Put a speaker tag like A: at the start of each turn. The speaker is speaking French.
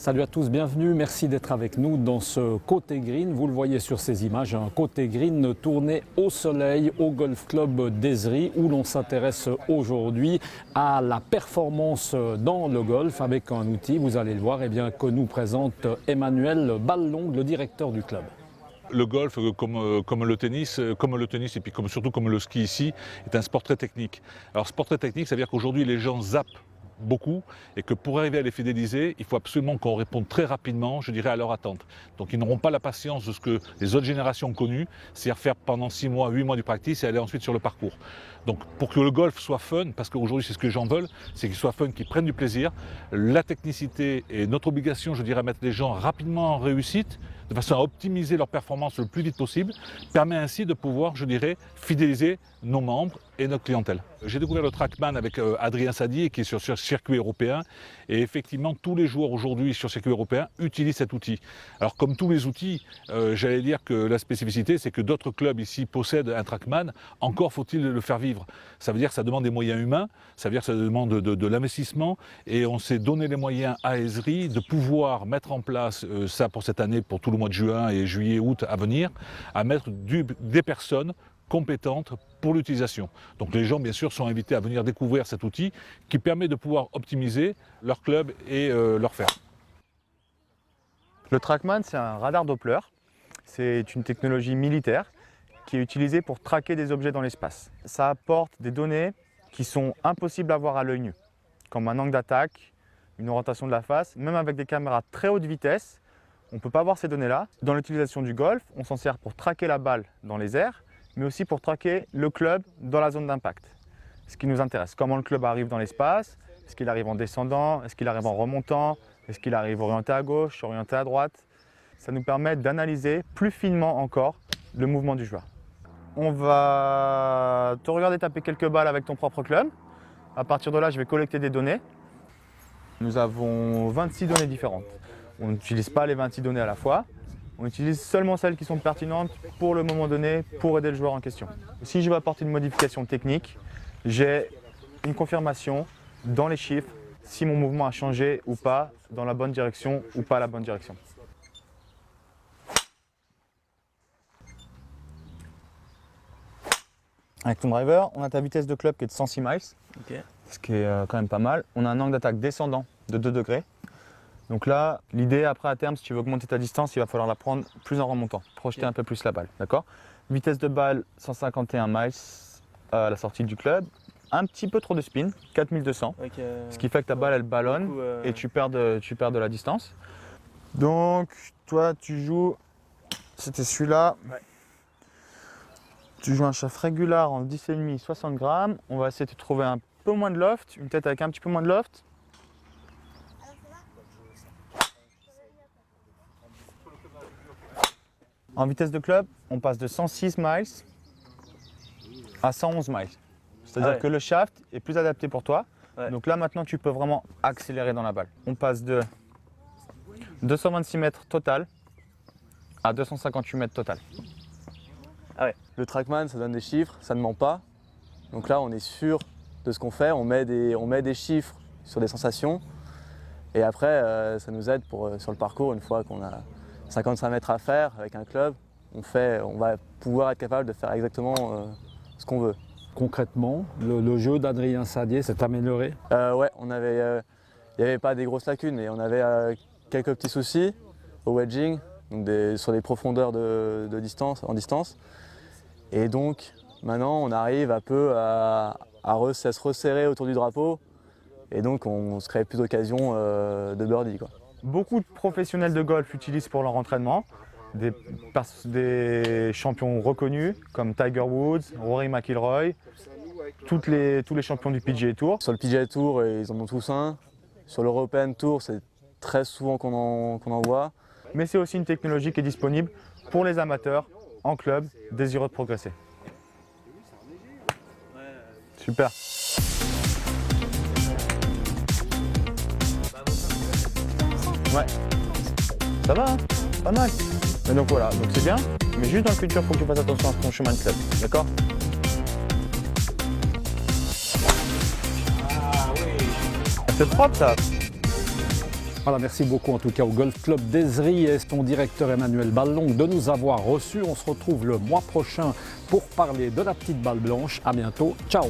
A: Salut à tous, bienvenue, merci d'être avec nous dans ce côté green. Vous le voyez sur ces images, un côté green tourné au soleil au Golf Club d'Ezri où l'on s'intéresse aujourd'hui à la performance dans le golf avec un outil, vous allez le voir, que nous présente Emmanuel Ballong, le directeur du club.
B: Le golf, comme le tennis et puis surtout comme le ski ici, est un sport très technique. Alors sport très technique, ça veut dire qu'aujourd'hui les gens zappent beaucoup et que pour arriver à les fidéliser, il faut absolument qu'on réponde très rapidement, je dirais, à leur attente. Donc ils n'auront pas la patience de ce que les autres générations ont connu, c'est-à-dire faire pendant 6 mois, 8 mois du practice et aller ensuite sur le parcours. Donc pour que le golf soit fun, parce qu'aujourd'hui c'est ce que les gens veulent, c'est qu'il soit fun, qu'ils prennent du plaisir, la technicité est notre obligation, je dirais, à mettre les gens rapidement en réussite, de façon à optimiser leur performance le plus vite possible, permet ainsi de pouvoir, je dirais, fidéliser nos membres et notre clientèle. J'ai découvert le Trackman avec Adrien Sadi qui est sur circuit européen et effectivement tous les joueurs aujourd'hui sur circuit européen utilisent cet outil. Alors comme tous les outils, j'allais dire que la spécificité c'est que d'autres clubs ici possèdent un Trackman, encore faut-il le faire vivre. Ça veut dire que ça demande des moyens humains, ça veut dire que ça demande de l'investissement et on s'est donné les moyens à Ezri de pouvoir mettre en place ça pour cette année, pour tout le mois de juin et juillet, août à venir, à mettre des personnes compétentes pour l'utilisation. Donc les gens bien sûr sont invités à venir découvrir cet outil qui permet de pouvoir optimiser leur club et leur fer.
C: Le Trackman, c'est un radar Doppler. C'est une technologie militaire qui est utilisée pour traquer des objets dans l'espace. Ça apporte des données qui sont impossibles à voir à l'œil nu, comme un angle d'attaque, une orientation de la face, même avec des caméras très haute vitesse, on ne peut pas voir ces données-là. Dans l'utilisation du golf, on s'en sert pour traquer la balle dans les airs, mais aussi pour traquer le club dans la zone d'impact. Ce qui nous intéresse, comment le club arrive dans l'espace, est-ce qu'il arrive en descendant, est-ce qu'il arrive en remontant, est-ce qu'il arrive orienté à gauche, orienté à droite. Ça nous permet d'analyser plus finement encore le mouvement du joueur. On va te regarder taper quelques balles avec ton propre club. À partir de là, je vais collecter des données. Nous avons 26 données différentes. On n'utilise pas les 26 données à la fois. On utilise seulement celles qui sont pertinentes pour le moment donné, pour aider le joueur en question. Si je veux apporter une modification technique, j'ai une confirmation dans les chiffres si mon mouvement a changé ou pas, dans la bonne direction ou pas la bonne direction. Avec ton driver, on a ta vitesse de club qui est de 106 miles, ce qui est quand même pas mal. On a un angle d'attaque descendant de 2 degrés. Donc là, l'idée après à terme, si tu veux augmenter ta distance, il va falloir la prendre plus en remontant, projeter un peu plus la balle, d'accord? Vitesse de balle 151 miles à la sortie du club, un petit peu trop de spin, 4200, ce qui fait que ta balle elle ballonne et tu perds de la distance. Donc toi tu joues, c'était celui-là, tu joues un shaft régular en 10,5, 60 grammes, on va essayer de trouver un peu moins de loft, une tête avec un petit peu moins de loft. En vitesse de club, on passe de 106 miles à 111 miles. C'est-à-dire que le shaft est plus adapté pour toi. Donc là, maintenant, tu peux vraiment accélérer dans la balle. On passe de 226 mètres total à 258 mètres total.
D: Le Trackman, ça donne des chiffres, ça ne ment pas. Donc là, on est sûr de ce qu'on fait. On met des chiffres sur des sensations. Et après, ça nous aide sur le parcours, une fois qu'on a 55 mètres à faire avec un club, on va pouvoir être capable de faire exactement ce qu'on veut.
A: Concrètement, le jeu d'Adrien Sadi s'est amélioré?
D: Ouais, il n'y avait pas des grosses lacunes et on avait quelques petits soucis au wedging, donc sur des profondeurs en distance. Et donc maintenant on arrive un peu à se resserrer autour du drapeau et donc on se crée plus d'occasions de birdie, quoi.
C: Beaucoup de professionnels de golf utilisent pour leur entraînement des champions reconnus comme Tiger Woods, Rory McIlroy, tous les champions du PGA Tour.
D: Sur le PGA Tour, ils en ont tous un. Sur l'European Tour, c'est très souvent qu'on en voit.
C: Mais c'est aussi une technologie qui est disponible pour les amateurs en club désireux de progresser. Super. Ouais, ça va, hein, pas mal. Mais donc voilà, donc c'est bien, mais juste dans le futur, il faut que tu fasses attention à ton chemin de club, d'accord? C'est propre ça.
A: Voilà, merci beaucoup en tout cas au Golf Club d'Ezri et son directeur Emmanuel Ballon de nous avoir reçus. On se retrouve le mois prochain pour parler de la petite balle blanche. À bientôt, ciao.